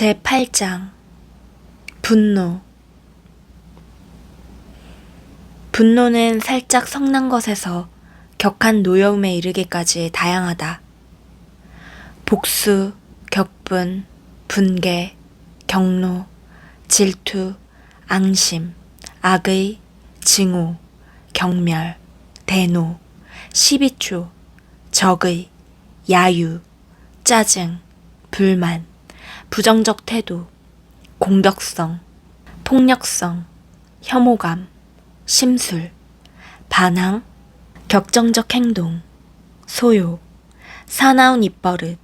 제8장 분노. 분노는 살짝 성난 것에서 격한 노여움에 이르기까지 다양하다. 복수, 격분, 분개, 경로, 질투, 앙심, 악의, 증오, 경멸, 대노, 시비초, 적의, 야유, 짜증, 불만, 부정적 태도, 공격성, 폭력성, 혐오감, 심술, 반항, 격정적 행동, 소요, 사나운 입버릇,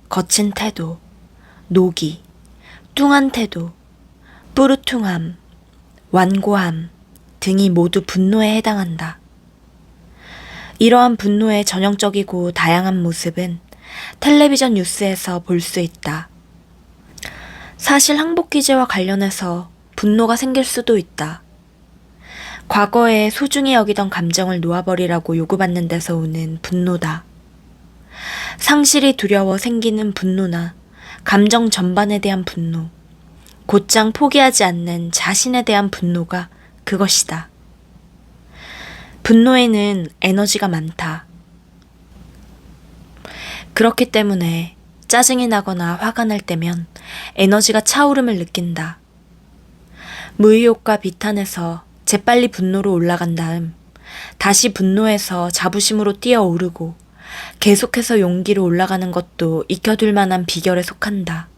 거친 태도, 노기, 뚱한 태도, 뿌르퉁함, 완고함 등이 모두 분노에 해당한다. 이러한 분노의 전형적이고 다양한 모습은 텔레비전 뉴스에서 볼 수 있다. 사실 항복 기제와 관련해서 분노가 생길 수도 있다. 과거에 소중히 여기던 감정을 놓아버리라고 요구받는 데서 오는 분노다. 상실이 두려워 생기는 분노나 감정 전반에 대한 분노, 곧장 포기하지 않는 자신에 대한 분노가 그것이다. 분노에는 에너지가 많다. 그렇기 때문에 짜증이 나거나 화가 날 때면 에너지가 차오름을 느낀다. 무의욕과 비탄에서 재빨리 분노로 올라간 다음 다시 분노에서 자부심으로 뛰어오르고 계속해서 용기로 올라가는 것도 익혀둘 만한 비결에 속한다.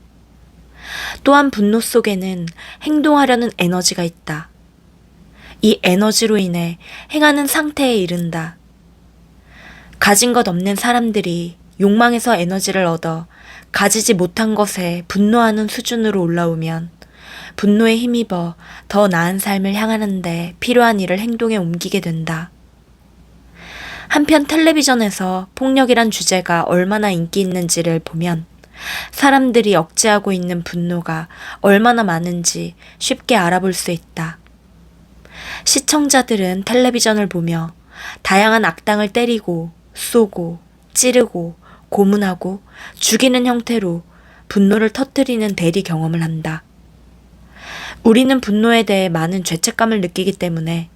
또한 분노 속에는 행동하려는 에너지가 있다. 이 에너지로 인해 행하는 상태에 이른다. 가진 것 없는 사람들이 욕망에서 에너지를 얻어 가지지 못한 것에 분노하는 수준으로 올라오면 분노에 힘입어 더 나은 삶을 향하는데 필요한 일을 행동에 옮기게 된다. 한편 텔레비전에서 폭력이란 주제가 얼마나 인기 있는지를 보면 사람들이 억제하고 있는 분노가 얼마나 많은지 쉽게 알아볼 수 있다. 시청자들은 텔레비전을 보며 다양한 악당을 때리고 쏘고 찌르고 고문하고 죽이는 형태로 분노를 터뜨리는 대리 경험을 한다. 우리는 분노에 대해 많은 죄책감을 느끼기 때문에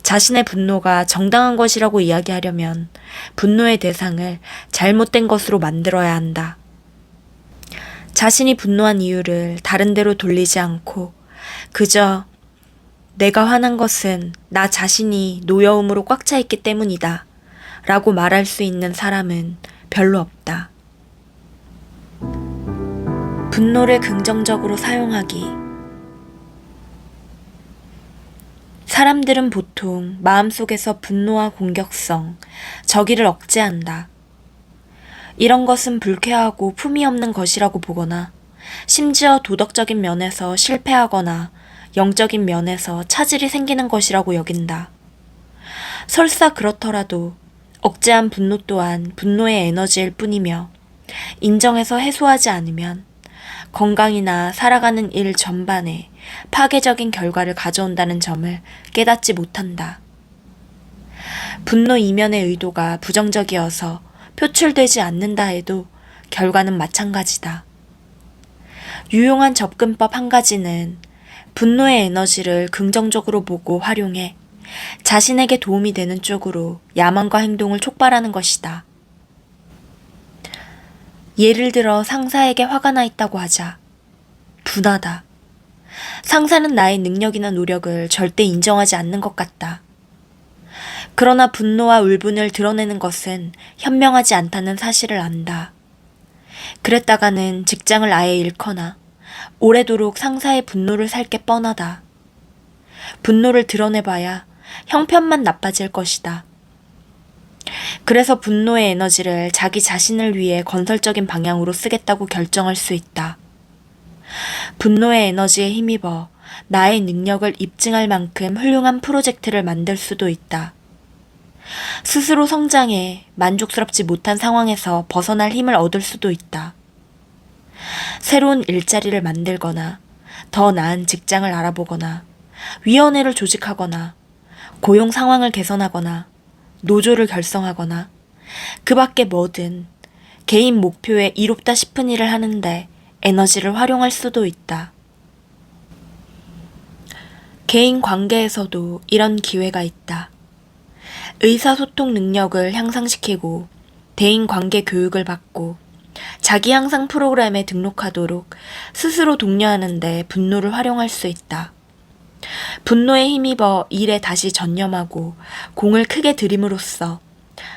자신의 분노가 정당한 것이라고 이야기하려면 분노의 대상을 잘못된 것으로 만들어야 한다. 자신이 분노한 이유를 다른 데로 돌리지 않고 그저 내가 화난 것은 나 자신이 노여움으로 꽉 차 있기 때문이다 라고 말할 수 있는 사람은 별로 없다. 분노를 긍정적으로 사용하기. 사람들은 보통 마음속에서 분노와 공격성, 저기를 억제한다. 이런 것은 불쾌하고 품위 없는 것이라고 보거나 심지어 도덕적인 면에서 실패하거나 영적인 면에서 차질이 생기는 것이라고 여긴다. 설사 그렇더라도 억제한 분노 또한 분노의 에너지일 뿐이며 인정해서 해소하지 않으면 건강이나 살아가는 일 전반에 파괴적인 결과를 가져온다는 점을 깨닫지 못한다. 분노 이면의 의도가 부정적이어서 표출되지 않는다 해도 결과는 마찬가지다. 유용한 접근법 한 가지는 분노의 에너지를 긍정적으로 보고 활용해 자신에게 도움이 되는 쪽으로 야망과 행동을 촉발하는 것이다. 예를 들어 상사에게 화가 나 있다고 하자. 분하다. 상사는 나의 능력이나 노력을 절대 인정하지 않는 것 같다. 그러나 분노와 울분을 드러내는 것은 현명하지 않다는 사실을 안다. 그랬다가는 직장을 아예 잃거나 오래도록 상사의 분노를 살 게 뻔하다. 분노를 드러내봐야 형편만 나빠질 것이다. 그래서 분노의 에너지를 자기 자신을 위해 건설적인 방향으로 쓰겠다고 결정할 수 있다. 분노의 에너지에 힘입어 나의 능력을 입증할 만큼 훌륭한 프로젝트를 만들 수도 있다. 스스로 성장해 만족스럽지 못한 상황에서 벗어날 힘을 얻을 수도 있다. 새로운 일자리를 만들거나 더 나은 직장을 알아보거나 위원회를 조직하거나 고용 상황을 개선하거나 노조를 결성하거나 그 밖에 뭐든 개인 목표에 이롭다 싶은 일을 하는데 에너지를 활용할 수도 있다. 개인 관계에서도 이런 기회가 있다. 의사소통 능력을 향상시키고 대인 관계 교육을 받고 자기 향상 프로그램에 등록하도록 스스로 독려하는데 분노를 활용할 수 있다. 분노에 힘입어 일에 다시 전념하고 공을 크게 들임으로써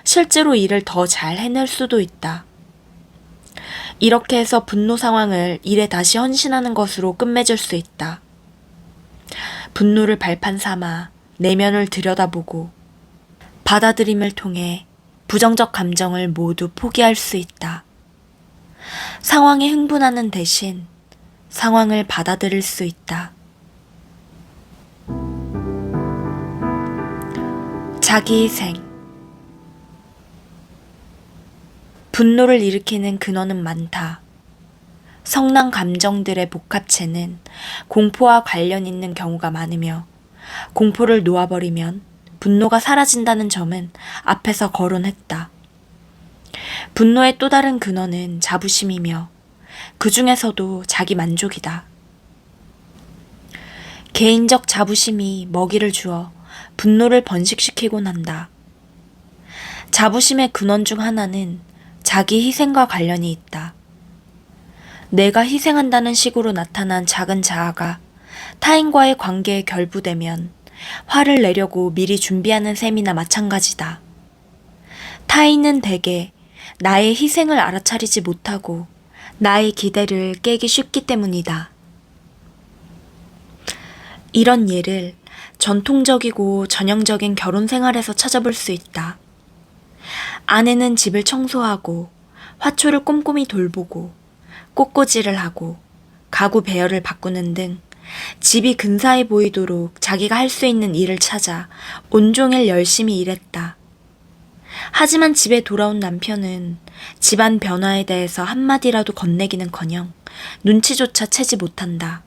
실제로 일을 더 잘 해낼 수도 있다. 이렇게 해서 분노 상황을 일에 다시 헌신하는 것으로 끝맺을 수 있다. 분노를 발판 삼아 내면을 들여다보고 받아들임을 통해 부정적 감정을 모두 포기할 수 있다. 상황에 흥분하는 대신 상황을 받아들일 수 있다. 자기희생. 분노를 일으키는 근원은 많다. 성난 감정들의 복합체는 공포와 관련 있는 경우가 많으며 공포를 놓아버리면 분노가 사라진다는 점은 앞에서 거론했다. 분노의 또 다른 근원은 자부심이며 그 중에서도 자기 만족이다. 개인적 자부심이 먹이를 주어 분노를 번식시키곤 한다. 자부심의 근원 중 하나는 자기 희생과 관련이 있다. 내가 희생한다는 식으로 나타난 작은 자아가 타인과의 관계에 결부되면 화를 내려고 미리 준비하는 셈이나 마찬가지다. 타인은 대개 나의 희생을 알아차리지 못하고 나의 기대를 깨기 쉽기 때문이다. 이런 예를 전통적이고 전형적인 결혼 생활에서 찾아볼 수 있다. 아내는 집을 청소하고 화초를 꼼꼼히 돌보고 꽃꽂이를 하고 가구 배열을 바꾸는 등 집이 근사해 보이도록 자기가 할 수 있는 일을 찾아 온종일 열심히 일했다. 하지만 집에 돌아온 남편은 집안 변화에 대해서 한마디라도 건네기는커녕 눈치조차 채지 못한다.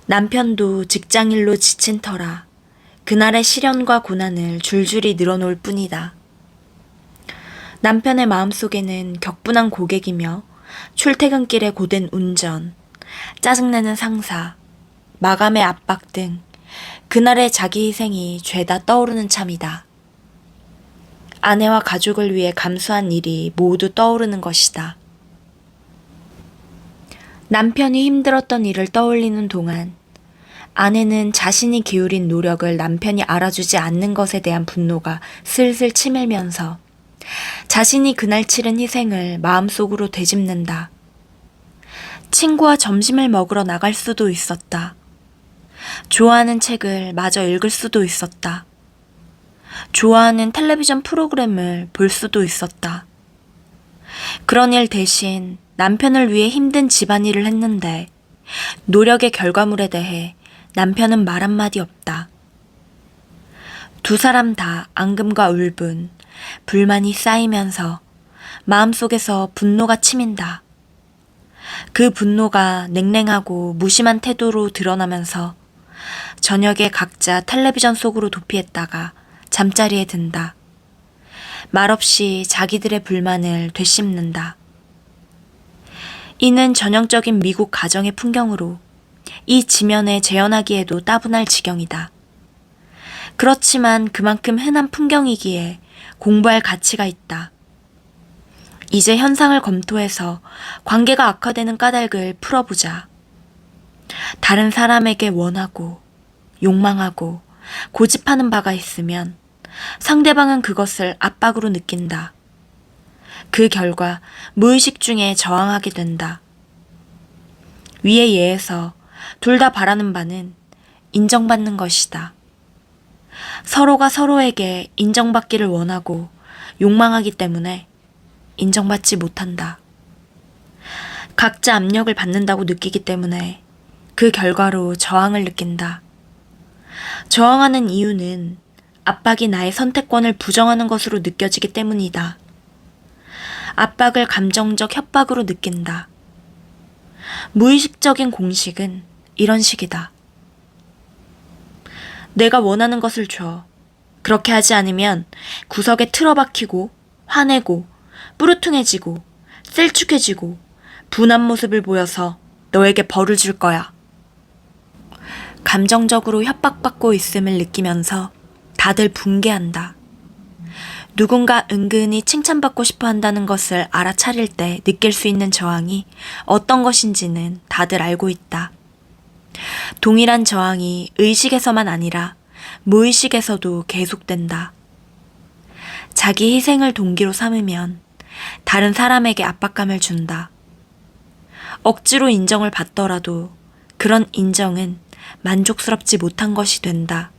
남편도 직장일로 지친 터라 그날의 시련과 고난을 줄줄이 늘어놓을 뿐이다. 남편의 마음속에는 격분한 고객이며 출퇴근길의 고된 운전, 짜증내는 상사, 마감의 압박 등 그날의 자기 희생이 죄다 떠오르는 참이다. 아내와 가족을 위해 감수한 일이 모두 떠오르는 것이다. 남편이 힘들었던 일을 떠올리는 동안 아내는 자신이 기울인 노력을 남편이 알아주지 않는 것에 대한 분노가 슬슬 치밀면서 자신이 그날 치른 희생을 마음속으로 되짚는다. 친구와 점심을 먹으러 나갈 수도 있었다. 좋아하는 책을 마저 읽을 수도 있었다. 좋아하는 텔레비전 프로그램을 볼 수도 있었다. 그런 일 대신 남편을 위해 힘든 집안일을 했는데 노력의 결과물에 대해 남편은 말 한마디 없다. 두 사람 다 앙금과 울분, 불만이 쌓이면서 마음속에서 분노가 치민다. 그 분노가 냉랭하고 무심한 태도로 드러나면서 저녁에 각자 텔레비전 속으로 도피했다가 잠자리에 든다. 말없이 자기들의 불만을 되씹는다. 이는 전형적인 미국 가정의 풍경으로 이 지면에 재현하기에도 따분할 지경이다. 그렇지만 그만큼 흔한 풍경이기에 공부할 가치가 있다. 이제 현상을 검토해서 관계가 악화되는 까닭을 풀어보자. 다른 사람에게 원하고 욕망하고 고집하는 바가 있으면 상대방은 그것을 압박으로 느낀다. 그 결과 무의식 중에 저항하게 된다. 위의 예에서 둘 다 바라는 바는 인정받는 것이다. 서로가 서로에게 인정받기를 원하고 욕망하기 때문에 인정받지 못한다. 각자 압력을 받는다고 느끼기 때문에 그 결과로 저항을 느낀다. 저항하는 이유는 압박이 나의 선택권을 부정하는 것으로 느껴지기 때문이다. 압박을 감정적 협박으로 느낀다. 무의식적인 공식은 이런 식이다. 내가 원하는 것을 줘. 그렇게 하지 않으면 구석에 틀어박히고 화내고 뿌르퉁해지고 셀쭉해지고 분한 모습을 보여서 너에게 벌을 줄 거야. 감정적으로 협박받고 있음을 느끼면서 다들 붕괴한다. 누군가 은근히 칭찬받고 싶어 한다는 것을 알아차릴 때 느낄 수 있는 저항이 어떤 것인지는 다들 알고 있다. 동일한 저항이 의식에서만 아니라 무의식에서도 계속된다. 자기 희생을 동기로 삼으면 다른 사람에게 압박감을 준다. 억지로 인정을 받더라도 그런 인정은 만족스럽지 못한 것이 된다.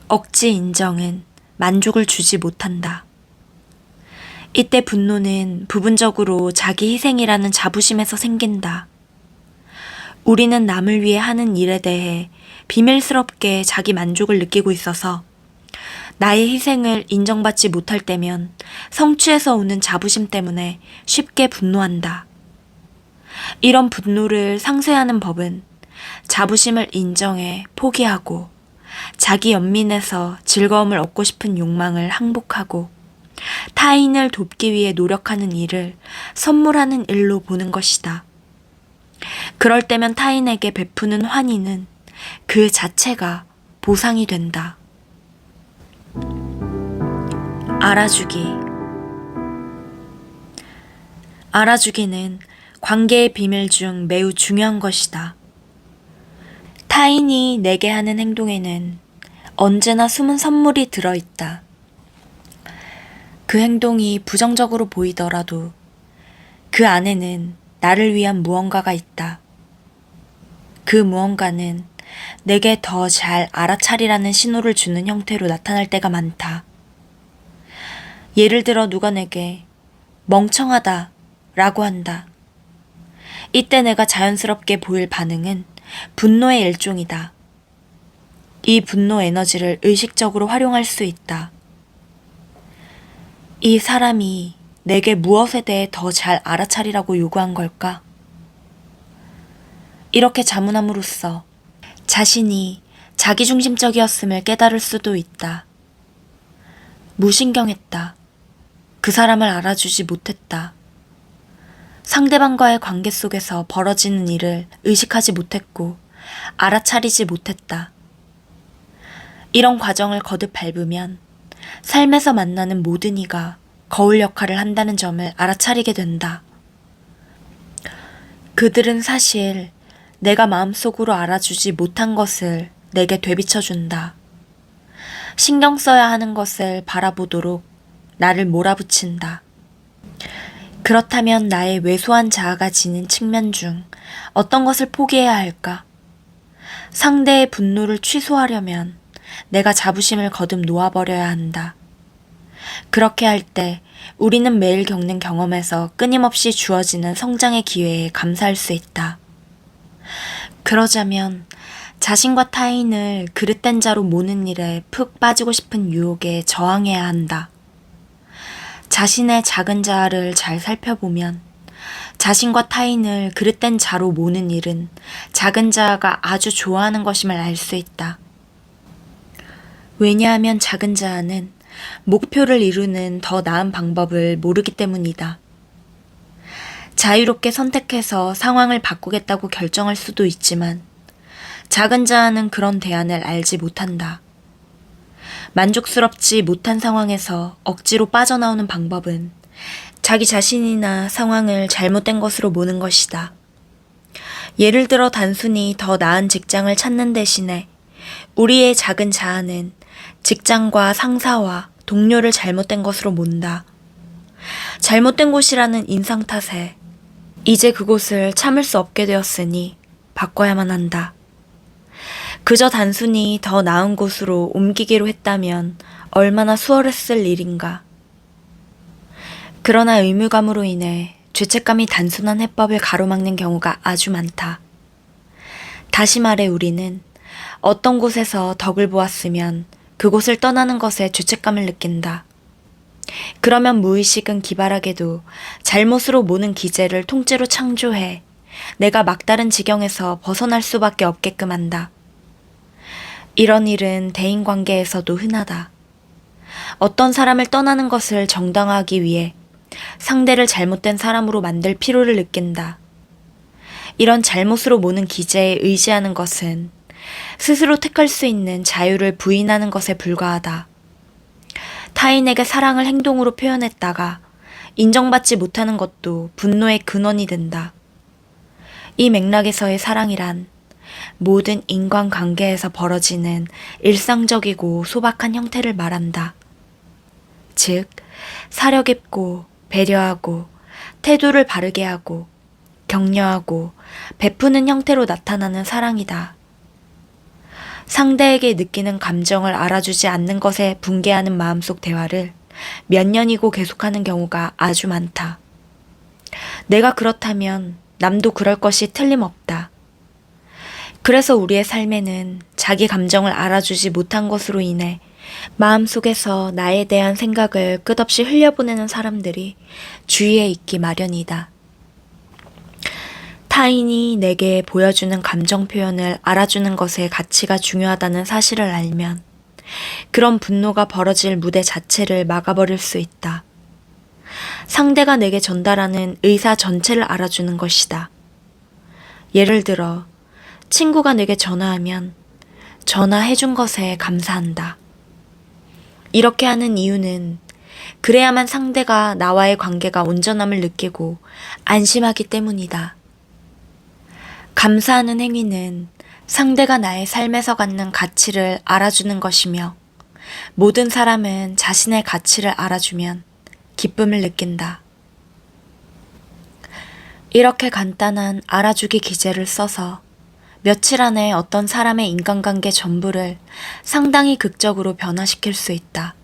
억지 인정은 만족을 주지 못한다. 이때 분노는 부분적으로 자기 희생이라는 자부심에서 생긴다. 우리는 남을 위해 하는 일에 대해 비밀스럽게 자기 만족을 느끼고 있어서 나의 희생을 인정받지 못할 때면 성취에서 오는 자부심 때문에 쉽게 분노한다. 이런 분노를 상쇄하는 법은 자부심을 인정해 포기하고 자기 연민에서 즐거움을 얻고 싶은 욕망을 항복하고 타인을 돕기 위해 노력하는 일을 선물하는 일로 보는 것이다. 그럴 때면 타인에게 베푸는 환희는 그 자체가 보상이 된다. 알아주기. 알아주기는 관계의 비밀 중 매우 중요한 것이다. 타인이 내게 하는 행동에는 언제나 숨은 선물이 들어있다. 그 행동이 부정적으로 보이더라도 그 안에는 나를 위한 무언가가 있다. 그 무언가는 내게 더 잘 알아차리라는 신호를 주는 형태로 나타날 때가 많다. 예를 들어 누가 내게 멍청하다 라고 한다. 이때 내가 자연스럽게 보일 반응은 분노의 일종이다. 이 분노 에너지를 의식적으로 활용할 수 있다. 이 사람이 내게 무엇에 대해 더 잘 알아차리라고 요구한 걸까? 이렇게 자문함으로써 자신이 자기중심적이었음을 깨달을 수도 있다. 무신경했다. 그 사람을 알아주지 못했다. 상대방과의 관계 속에서 벌어지는 일을 의식하지 못했고 알아차리지 못했다. 이런 과정을 거듭 밟으면 삶에서 만나는 모든 이가 거울 역할을 한다는 점을 알아차리게 된다. 그들은 사실 내가 마음속으로 알아주지 못한 것을 내게 되비춰준다. 신경 써야 하는 것을 바라보도록 나를 몰아붙인다. 그렇다면 나의 왜소한 자아가 지닌 측면 중 어떤 것을 포기해야 할까? 상대의 분노를 취소하려면 내가 자부심을 거듭 놓아버려야 한다. 그렇게 할 때 우리는 매일 겪는 경험에서 끊임없이 주어지는 성장의 기회에 감사할 수 있다. 그러자면 자신과 타인을 그릇된 자로 모는 일에 푹 빠지고 싶은 유혹에 저항해야 한다. 자신의 작은 자아를 잘 살펴보면 자신과 타인을 그릇된 자로 모는 일은 작은 자아가 아주 좋아하는 것임을 알 수 있다. 왜냐하면 작은 자아는 목표를 이루는 더 나은 방법을 모르기 때문이다. 자유롭게 선택해서 상황을 바꾸겠다고 결정할 수도 있지만 작은 자아는 그런 대안을 알지 못한다. 만족스럽지 못한 상황에서 억지로 빠져나오는 방법은 자기 자신이나 상황을 잘못된 것으로 보는 것이다. 예를 들어 단순히 더 나은 직장을 찾는 대신에 우리의 작은 자아는 직장과 상사와 동료를 잘못된 것으로 몬다. 잘못된 곳이라는 인상 탓에 이제 그곳을 참을 수 없게 되었으니 바꿔야만 한다. 그저 단순히 더 나은 곳으로 옮기기로 했다면 얼마나 수월했을 일인가. 그러나 의무감으로 인해 죄책감이 단순한 해법을 가로막는 경우가 아주 많다. 다시 말해 우리는 어떤 곳에서 덕을 보았으면 그곳을 떠나는 것에 죄책감을 느낀다. 그러면 무의식은 기발하게도 잘못으로 모는 기제를 통째로 창조해 내가 막다른 지경에서 벗어날 수밖에 없게끔 한다. 이런 일은 대인관계에서도 흔하다. 어떤 사람을 떠나는 것을 정당화하기 위해 상대를 잘못된 사람으로 만들 필요를 느낀다. 이런 잘못으로 모는 기제에 의지하는 것은 스스로 택할 수 있는 자유를 부인하는 것에 불과하다. 타인에게 사랑을 행동으로 표현했다가 인정받지 못하는 것도 분노의 근원이 된다. 이 맥락에서의 사랑이란 모든 인간관계에서 벌어지는 일상적이고 소박한 형태를 말한다. 즉, 사려 깊고 배려하고 태도를 바르게 하고 격려하고 베푸는 형태로 나타나는 사랑이다. 상대에게 느끼는 감정을 알아주지 않는 것에 붕괴하는 마음속 대화를 몇 년이고 계속하는 경우가 아주 많다. 내가 그렇다면 남도 그럴 것이 틀림없다. 그래서 우리의 삶에는 자기 감정을 알아주지 못한 것으로 인해 마음속에서 나에 대한 생각을 끝없이 흘려보내는 사람들이 주위에 있기 마련이다. 타인이 내게 보여주는 감정 표현을 알아주는 것의 가치가 중요하다는 사실을 알면 그런 분노가 벌어질 무대 자체를 막아버릴 수 있다. 상대가 내게 전달하는 의사 전체를 알아주는 것이다. 예를 들어, 친구가 내게 전화하면 전화해준 것에 감사한다. 이렇게 하는 이유는 그래야만 상대가 나와의 관계가 온전함을 느끼고 안심하기 때문이다. 감사하는 행위는 상대가 나의 삶에서 갖는 가치를 알아주는 것이며 모든 사람은 자신의 가치를 알아주면 기쁨을 느낀다. 이렇게 간단한 알아주기 기제를 써서 며칠 안에 어떤 사람의 인간관계 전부를 상당히 극적으로 변화시킬 수 있다.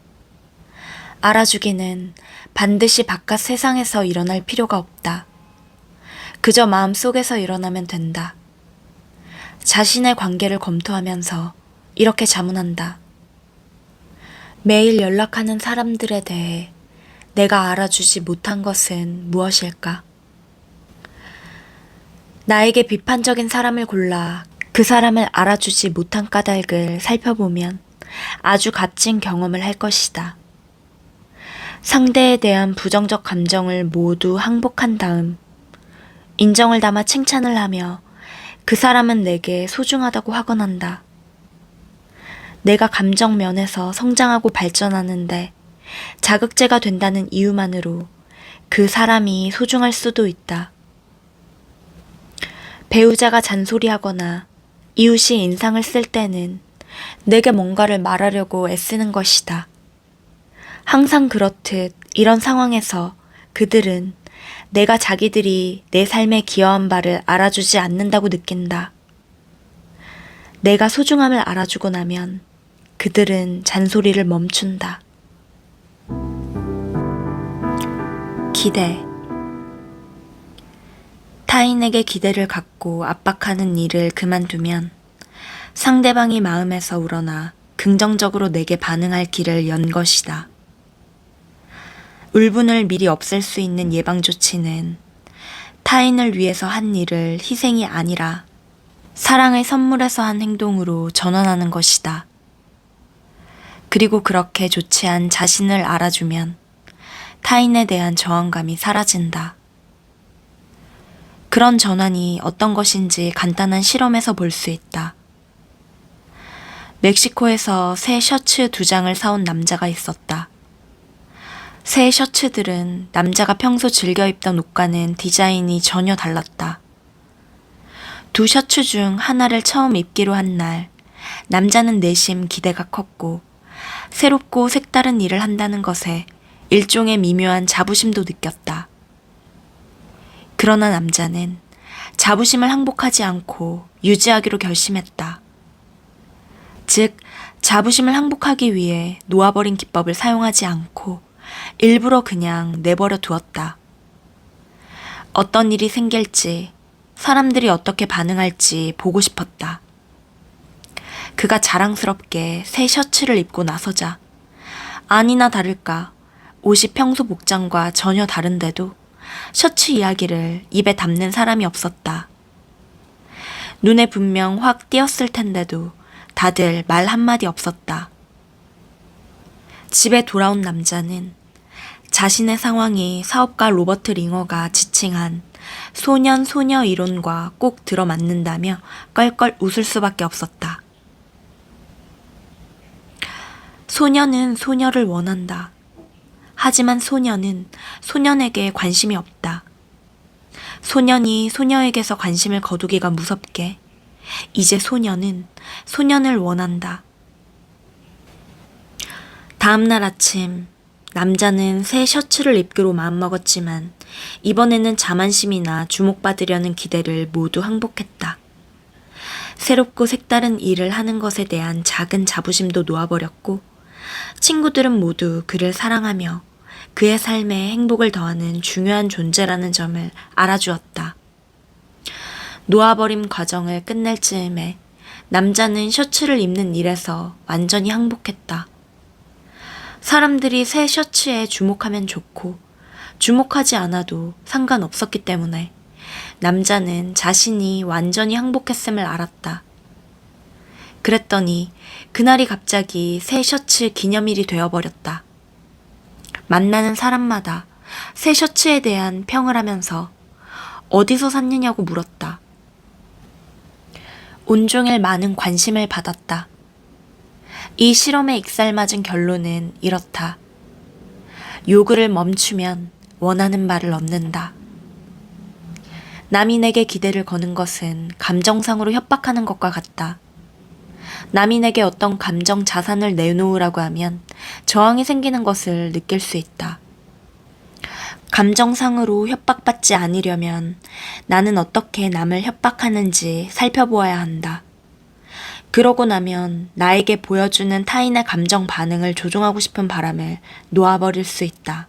알아주기는 반드시 바깥 세상에서 일어날 필요가 없다. 그저 마음속에서 일어나면 된다. 자신의 관계를 검토하면서 이렇게 자문한다. 매일 연락하는 사람들에 대해 내가 알아주지 못한 것은 무엇일까? 나에게 비판적인 사람을 골라 그 사람을 알아주지 못한 까닭을 살펴보면 아주 값진 경험을 할 것이다. 상대에 대한 부정적 감정을 모두 항복한 다음 인정을 담아 칭찬을 하며 그 사람은 내게 소중하다고 하곤 한다. 내가 감정 면에서 성장하고 발전하는데 자극제가 된다는 이유만으로 그 사람이 소중할 수도 있다. 배우자가 잔소리하거나 이웃이 인상을 쓸 때는 내게 뭔가를 말하려고 애쓰는 것이다. 항상 그렇듯 이런 상황에서 그들은 내가 자기들이 내 삶에 기여한 바를 알아주지 않는다고 느낀다. 내가 소중함을 알아주고 나면 그들은 잔소리를 멈춘다. 기대. 타인에게 기대를 갖고 압박하는 일을 그만두면 상대방이 마음에서 우러나 긍정적으로 내게 반응할 길을 연 것이다. 울분을 미리 없앨 수 있는 예방조치는 타인을 위해서 한 일을 희생이 아니라 사랑을 선물해서 한 행동으로 전환하는 것이다. 그리고 그렇게 조치한 자신을 알아주면 타인에 대한 저항감이 사라진다. 그런 전환이 어떤 것인지 간단한 실험에서 볼 수 있다. 멕시코에서 새 셔츠 2장을 사온 남자가 있었다. 새 셔츠들은 남자가 평소 즐겨 입던 옷과는 디자인이 전혀 달랐다. 2 셔츠 중 하나를 처음 입기로 한 날, 남자는 내심 기대가 컸고 새롭고 색다른 일을 한다는 것에 일종의 미묘한 자부심도 느꼈다. 그러나 남자는 자부심을 항복하지 않고 유지하기로 결심했다. 즉, 자부심을 항복하기 위해 놓아버린 기법을 사용하지 않고 일부러 그냥 내버려 두었다. 어떤 일이 생길지, 사람들이 어떻게 반응할지 보고 싶었다. 그가 자랑스럽게 새 셔츠를 입고 나서자 아니나 다를까 옷이 평소 복장과 전혀 다른데도 셔츠 이야기를 입에 담는 사람이 없었다. 눈에 분명 확 띄었을 텐데도 다들 말 한마디 없었다. 집에 돌아온 남자는 자신의 상황이 사업가 로버트 링어가 지칭한 소년 소녀 이론과 꼭 들어맞는다며 껄껄 웃을 수밖에 없었다. 소년은 소녀를 원한다. 하지만 소녀는 소년에게 관심이 없다. 소년이 소녀에게서 관심을 거두기가 무섭게 이제 소년은 소년을 원한다. 다음날 아침 남자는 새 셔츠를 입기로 마음먹었지만 이번에는 자만심이나 주목받으려는 기대를 모두 항복했다. 새롭고 색다른 일을 하는 것에 대한 작은 자부심도 놓아버렸고 친구들은 모두 그를 사랑하며 그의 삶에 행복을 더하는 중요한 존재라는 점을 알아주었다. 놓아버림 과정을 끝낼 즈음에 남자는 셔츠를 입는 일에서 완전히 항복했다. 사람들이 새 셔츠에 주목하면 좋고 주목하지 않아도 상관없었기 때문에 남자는 자신이 완전히 항복했음을 알았다. 그랬더니 그날이 갑자기 새 셔츠 기념일이 되어버렸다. 만나는 사람마다 새 셔츠에 대한 평을 하면서 어디서 샀느냐고 물었다. 온종일 많은 관심을 받았다. 이 실험의 익살맞은 결론은 이렇다. 요구를 멈추면 원하는 바를 얻는다. 남이 내게 기대를 거는 것은 감정상으로 협박하는 것과 같다. 남이 내게 어떤 감정 자산을 내놓으라고 하면 저항이 생기는 것을 느낄 수 있다. 감정상으로 협박받지 않으려면 나는 어떻게 남을 협박하는지 살펴보아야 한다. 그러고 나면 나에게 보여주는 타인의 감정 반응을 조종하고 싶은 바람을 놓아버릴 수 있다.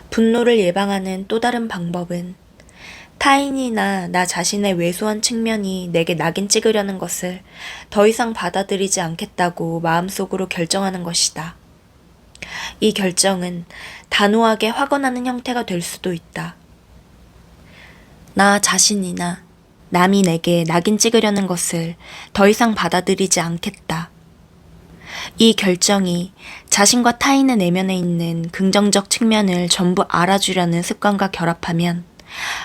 분노를 예방하는 또 다른 방법은 타인이나 나 자신의 왜소한 측면이 내게 낙인 찍으려는 것을 더 이상 받아들이지 않겠다고 마음속으로 결정하는 것이다. 이 결정은 단호하게 확언하는 형태가 될 수도 있다. 나 자신이나 남이 내게 낙인 찍으려는 것을 더 이상 받아들이지 않겠다. 이 결정이 자신과 타인의 내면에 있는 긍정적 측면을 전부 알아주려는 습관과 결합하면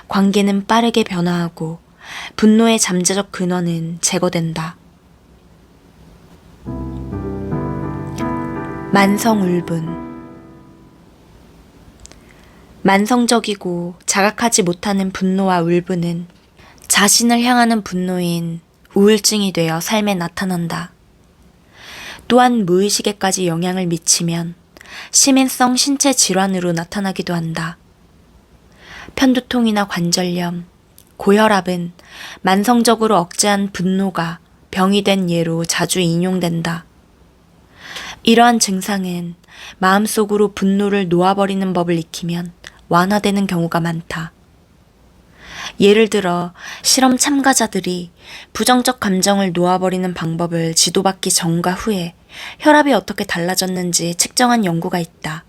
관계는 빠르게 변화하고 분노의 잠재적 근원은 제거된다. 만성울분. 만성적이고 자각하지 못하는 분노와 울분은 자신을 향하는 분노인 우울증이 되어 삶에 나타난다. 또한 무의식에까지 영향을 미치면 시민성 신체 질환으로 나타나기도 한다. 편두통이나 관절염, 고혈압은 만성적으로 억제한 분노가 병이 된 예로 자주 인용된다. 이러한 증상은 마음속으로 분노를 놓아버리는 법을 익히면 완화되는 경우가 많다. 예를 들어 실험 참가자들이 부정적 감정을 놓아버리는 방법을 지도받기 전과 후에 혈압이 어떻게 달라졌는지 측정한 연구가 있다.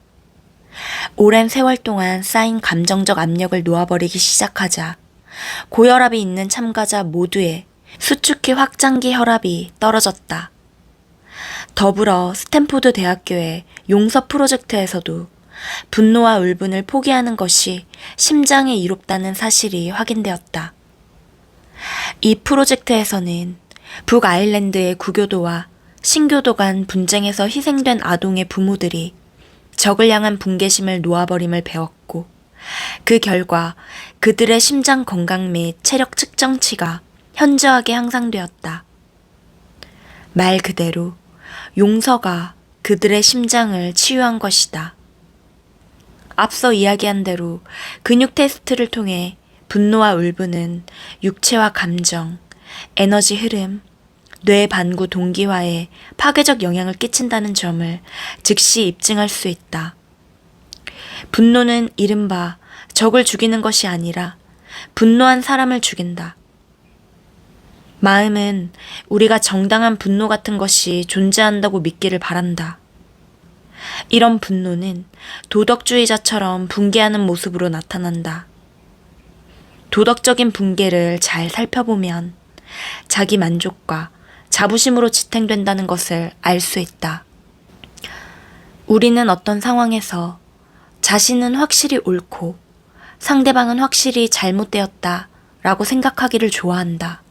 오랜 세월 동안 쌓인 감정적 압력을 놓아버리기 시작하자 고혈압이 있는 참가자 모두의 수축기 확장기 혈압이 떨어졌다. 더불어 스탠포드 대학교의 용서 프로젝트에서도 분노와 울분을 포기하는 것이 심장에 이롭다는 사실이 확인되었다. 이 프로젝트에서는 북아일랜드의 구교도와 신교도 간 분쟁에서 희생된 아동의 부모들이 적을 향한 분개심을 놓아버림을 배웠고 그 결과 그들의 심장 건강 및 체력 측정치가 현저하게 향상되었다. 말 그대로 용서가 그들의 심장을 치유한 것이다. 앞서 이야기한 대로 근육 테스트를 통해 분노와 울분은 육체와 감정, 에너지 흐름, 뇌 반구 동기화에 파괴적 영향을 끼친다는 점을 즉시 입증할 수 있다. 분노는 이른바 적을 죽이는 것이 아니라 분노한 사람을 죽인다. 마음은 우리가 정당한 분노 같은 것이 존재한다고 믿기를 바란다. 이런 분노는 도덕주의자처럼 붕괴하는 모습으로 나타난다. 도덕적인 붕괴를 잘 살펴보면 자기 만족과 자부심으로 지탱된다는 것을 알 수 있다. 우리는 어떤 상황에서 자신은 확실히 옳고 상대방은 확실히 잘못되었다 라고 생각하기를 좋아한다.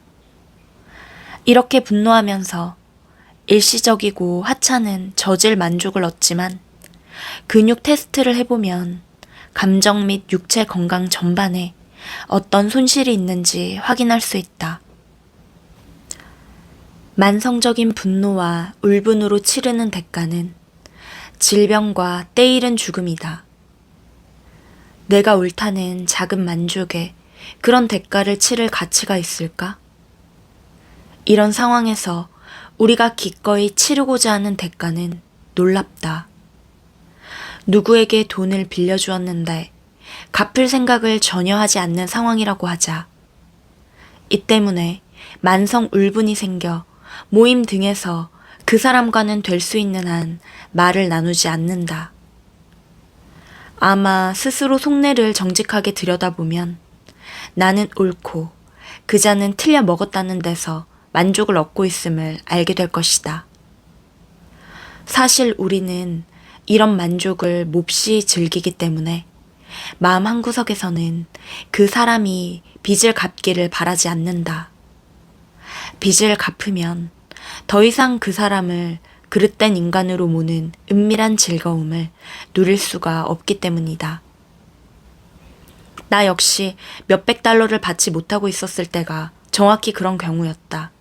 이렇게 분노하면서 일시적이고 하찮은 저질 만족을 얻지만 근육 테스트를 해보면 감정 및 육체 건강 전반에 어떤 손실이 있는지 확인할 수 있다. 만성적인 분노와 울분으로 치르는 대가는 질병과 때이른 죽음이다. 내가 옳다는 작은 만족에 그런 대가를 치를 가치가 있을까? 이런 상황에서 우리가 기꺼이 치르고자 하는 대가는 놀랍다. 누구에게 돈을 빌려주었는데 갚을 생각을 전혀 하지 않는 상황이라고 하자. 이 때문에 만성 울분이 생겨 모임 등에서 그 사람과는 될 수 있는 한 말을 나누지 않는다. 아마 스스로 속내를 정직하게 들여다보면 나는 옳고 그 자는 틀려 먹었다는 데서 만족을 얻고 있음을 알게 될 것이다. 사실 우리는 이런 만족을 몹시 즐기기 때문에 마음 한구석에서는 그 사람이 빚을 갚기를 바라지 않는다. 빚을 갚으면 더 이상 그 사람을 그릇된 인간으로 모는 은밀한 즐거움을 누릴 수가 없기 때문이다. 나 역시 몇백 달러를 받지 못하고 있었을 때가 정확히 그런 경우였다.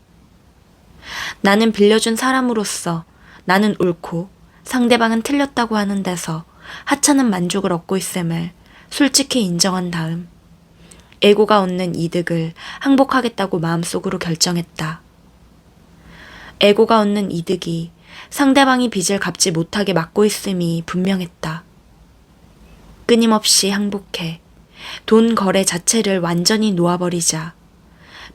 나는 빌려준 사람으로서 나는 옳고 상대방은 틀렸다고 하는 데서 하찮은 만족을 얻고 있음을 솔직히 인정한 다음 에고가 얻는 이득을 항복하겠다고 마음속으로 결정했다. 에고가 얻는 이득이 상대방이 빚을 갚지 못하게 막고 있음이 분명했다. 끊임없이 항복해 돈 거래 자체를 완전히 놓아버리자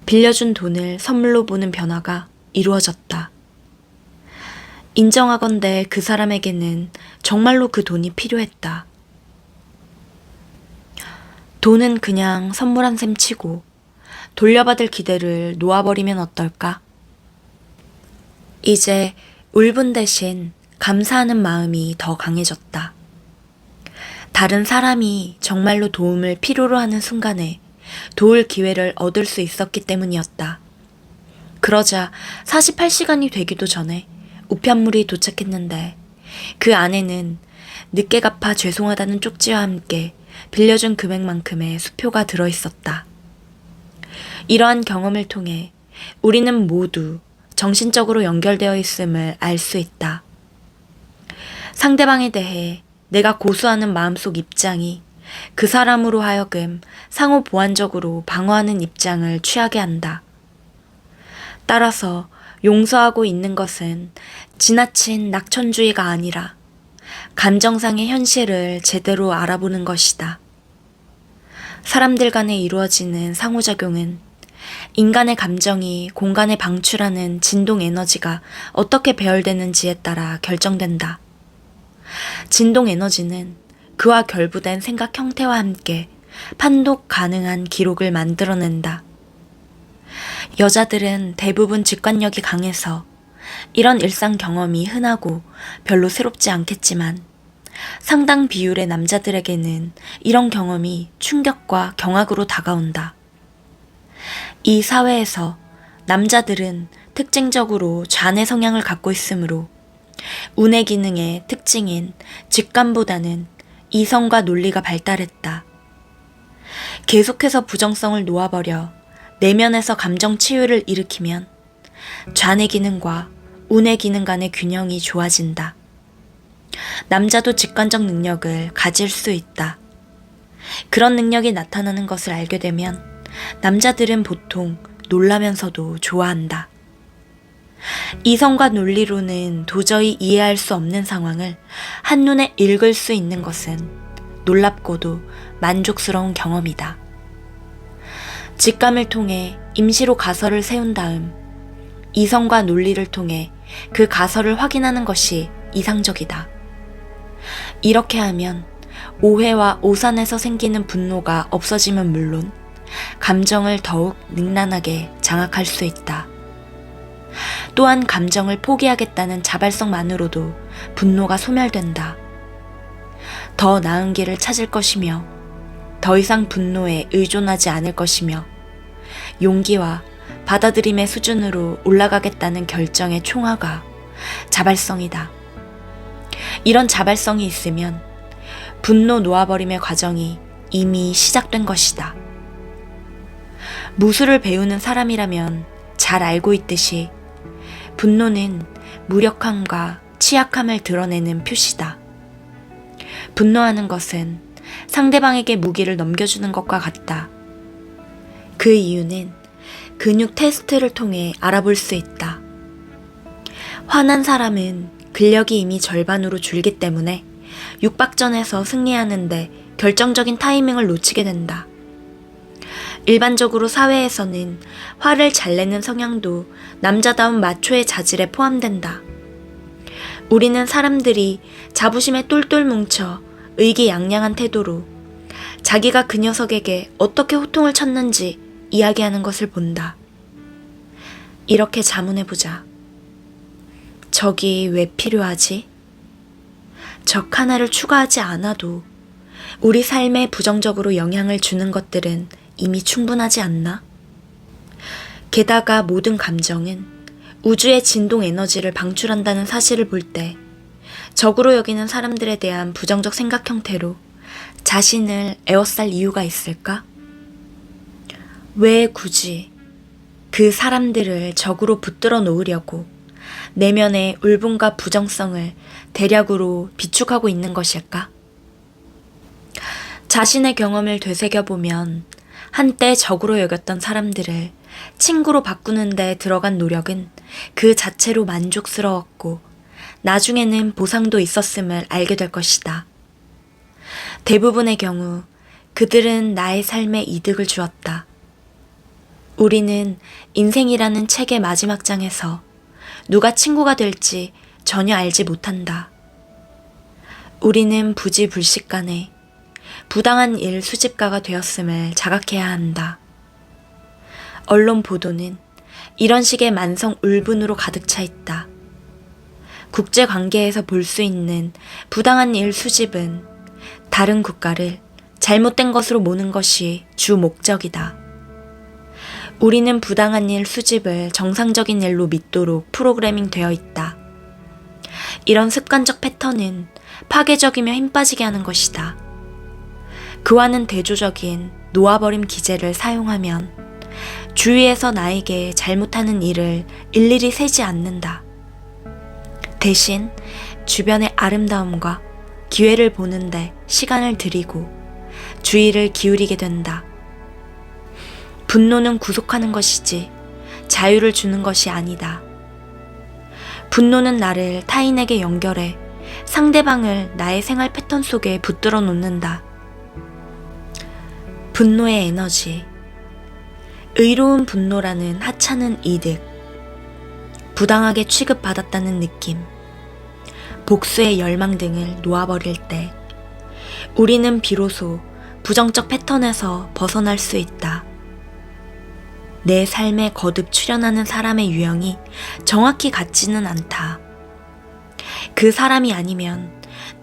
빌려준 돈을 선물로 보는 변화가 이루어졌다. 인정하건대 그 사람에게는 정말로 그 돈이 필요했다. 돈은 그냥 선물한 셈 치고 돌려받을 기대를 놓아버리면 어떨까? 이제 울분 대신 감사하는 마음이 더 강해졌다. 다른 사람이 정말로 도움을 필요로 하는 순간에 도울 기회를 얻을 수 있었기 때문이었다. 그러자 48시간이 되기도 전에 우편물이 도착했는데 그 안에는 늦게 갚아 죄송하다는 쪽지와 함께 빌려준 금액만큼의 수표가 들어있었다. 이러한 경험을 통해 우리는 모두 정신적으로 연결되어 있음을 알 수 있다. 상대방에 대해 내가 고수하는 마음속 입장이 그 사람으로 하여금 상호 보완적으로 방어하는 입장을 취하게 한다. 따라서 용서하고 있는 것은 지나친 낙천주의가 아니라 감정상의 현실을 제대로 알아보는 것이다. 사람들 간에 이루어지는 상호작용은 인간의 감정이 공간에 방출하는 진동 에너지가 어떻게 배열되는지에 따라 결정된다. 진동 에너지는 그와 결부된 생각 형태와 함께 판독 가능한 기록을 만들어낸다. 여자들은 대부분 직관력이 강해서 이런 일상 경험이 흔하고 별로 새롭지 않겠지만 상당 비율의 남자들에게는 이런 경험이 충격과 경악으로 다가온다. 이 사회에서 남자들은 특징적으로 좌뇌 성향을 갖고 있으므로 운의 기능의 특징인 직감보다는 이성과 논리가 발달했다. 계속해서 부정성을 놓아버려 내면에서 감정 치유를 일으키면 좌뇌 기능과 운의 기능 간의 균형이 좋아진다. 남자도 직관적 능력을 가질 수 있다. 그런 능력이 나타나는 것을 알게 되면 남자들은 보통 놀라면서도 좋아한다. 이성과 논리로는 도저히 이해할 수 없는 상황을 한눈에 읽을 수 있는 것은 놀랍고도 만족스러운 경험이다. 직감을 통해 임시로 가설을 세운 다음 이성과 논리를 통해 그 가설을 확인하는 것이 이상적이다. 이렇게 하면 오해와 오산에서 생기는 분노가 없어지면 물론 감정을 더욱 능란하게 장악할 수 있다. 또한 감정을 포기하겠다는 자발성만으로도 분노가 소멸된다. 더 나은 길을 찾을 것이며 더 이상 분노에 의존하지 않을 것이며 용기와 받아들임의 수준으로 올라가겠다는 결정의 총화가 자발성이다. 이런 자발성이 있으면 분노 놓아버림의 과정이 이미 시작된 것이다. 무술을 배우는 사람이라면 잘 알고 있듯이 분노는 무력함과 취약함을 드러내는 표시다. 분노하는 것은 상대방에게 무기를 넘겨주는 것과 같다. 그 이유는 근육 테스트를 통해 알아볼 수 있다. 화난 사람은 근력이 이미 절반으로 줄기 때문에 육박전에서 승리하는데 결정적인 타이밍을 놓치게 된다. 일반적으로 사회에서는 화를 잘 내는 성향도 남자다운 마초의 자질에 포함된다. 우리는 사람들이 자부심에 똘똘 뭉쳐 의기양양한 태도로 자기가 그 녀석에게 어떻게 호통을 쳤는지 이야기하는 것을 본다. 이렇게 자문해보자. 적이 왜 필요하지? 적 하나를 추가하지 않아도 우리 삶에 부정적으로 영향을 주는 것들은 이미 충분하지 않나? 게다가 모든 감정은 우주의 진동 에너지를 방출한다는 사실을 볼 때 적으로 여기는 사람들에 대한 부정적 생각 형태로 자신을 에워쌀 이유가 있을까? 왜 굳이 그 사람들을 적으로 붙들어 놓으려고 내면의 울분과 부정성을 대략으로 비축하고 있는 것일까? 자신의 경험을 되새겨보면 한때 적으로 여겼던 사람들을 친구로 바꾸는 데 들어간 노력은 그 자체로 만족스러웠고 나중에는 보상도 있었음을 알게 될 것이다. 대부분의 경우 그들은 나의 삶에 이득을 주었다. 우리는 인생이라는 책의 마지막 장에서 누가 친구가 될지 전혀 알지 못한다. 우리는 부지불식간에 부당한 일 수집가가 되었음을 자각해야 한다. 언론 보도는 이런 식의 만성 울분으로 가득 차 있다. 국제 관계에서 볼 수 있는 부당한 일 수집은 다른 국가를 잘못된 것으로 모는 것이 주 목적이다. 우리는 부당한 일 수집을 정상적인 일로 믿도록 프로그래밍 되어 있다. 이런 습관적 패턴은 파괴적이며 힘 빠지게 하는 것이다. 그와는 대조적인 놓아버림 기제를 사용하면 주위에서 나에게 잘못하는 일을 일일이 세지 않는다. 대신 주변의 아름다움과 기회를 보는데 시간을 들이고 주의를 기울이게 된다. 분노는 구속하는 것이지 자유를 주는 것이 아니다. 분노는 나를 타인에게 연결해 상대방을 나의 생활 패턴 속에 붙들어 놓는다. 분노의 에너지, 의로운 분노라는 하찮은 이득, 부당하게 취급받았다는 느낌, 복수의 열망 등을 놓아버릴 때 우리는 비로소 부정적 패턴에서 벗어날 수 있다. 내 삶에 거듭 출현하는 사람의 유형이 정확히 같지는 않다. 그 사람이 아니면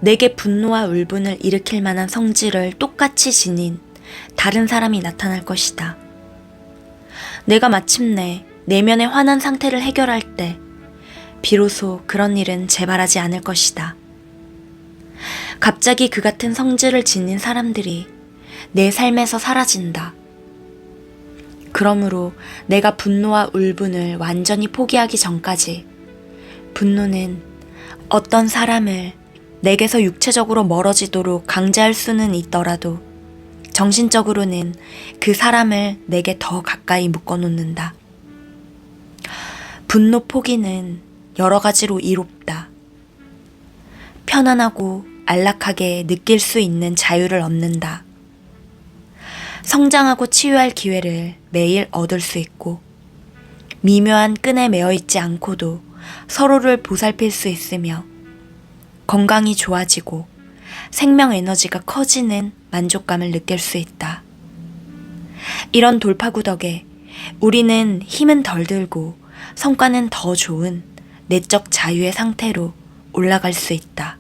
내게 분노와 울분을 일으킬 만한 성질을 똑같이 지닌 다른 사람이 나타날 것이다. 내가 마침내 내면의 화난 상태를 해결할 때 비로소 그런 일은 재발하지 않을 것이다. 갑자기 그 같은 성질을 지닌 사람들이 내 삶에서 사라진다. 그러므로 내가 분노와 울분을 완전히 포기하기 전까지 분노는 어떤 사람을 내게서 육체적으로 멀어지도록 강제할 수는 있더라도 정신적으로는 그 사람을 내게 더 가까이 묶어놓는다. 분노 포기는 여러 가지로 이롭다. 편안하고 안락하게 느낄 수 있는 자유를 얻는다. 성장하고 치유할 기회를 매일 얻을 수 있고 미묘한 끈에 매어 있지 않고도 서로를 보살필 수 있으며 건강이 좋아지고 생명 에너지가 커지는 만족감을 느낄 수 있다. 이런 돌파구 덕에 우리는 힘은 덜 들고 성과는 더 좋은 내적 자유의 상태로 올라갈 수 있다.